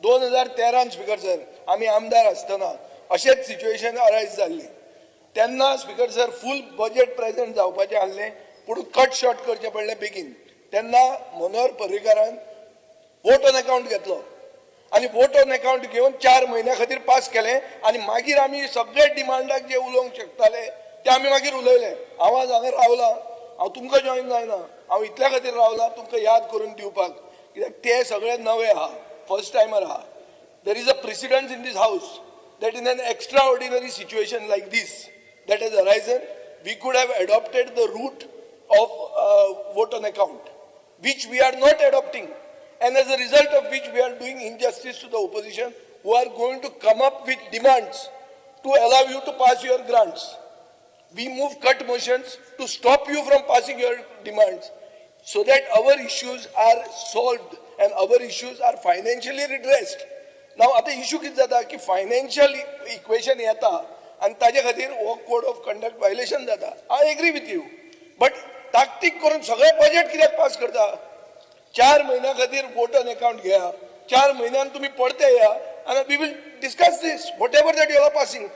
2013 speaker sir आम्ही आमदार असताना अशेच सिच्युएशन अरायज जाल्ली तेन्ना स्पीकर सर फुल बजेट प्रेजेंट जावपाचें आसलें पूण कट शॉर्ट करचें पडलें बेगीन तेन्ना मनोहर पर्रीकारान वोट ऑन अकाउंट घेतलो आनी वोट ऑन अकाउंट घेवन 4 म्हयन्या खातीर पास केलें आनी मागीर आमी सगळे डिमांडाक जे उलोवंक शकताले ते आमी मागीर उलयले हांव आज हांगा रावला हांव तुमकां जॉइन जायना हांव इतल्या खातीर रावला तुमकां याद करून दिवपाक कित्याक ते सगळे नवे आहा फर्स्ट टायमर आहा there is a precedence in this house that in an extraordinary situation like this that has arisen, we could have adopted the route of vote on account, which we are not adopting, and as a result of which we are doing injustice to the opposition who are going to come up with demands to allow you to pass your grants. We move cut motions to stop you from passing your demands so that our issues are solved and our issues are financially redressed. नाव आता issue कितें जाता की financial equation येता आनी ताजे खातीर हो code of conduct violation जाता I agree with you but ताकतीक करून सगळे बजेट कित्याक पास करता 4 म्हयन्या खातीर वोट ऑन अकाउंट घेया 4 म्हयन्यान तुम्ही पडते या आनी we will discuss this whatever that you are passing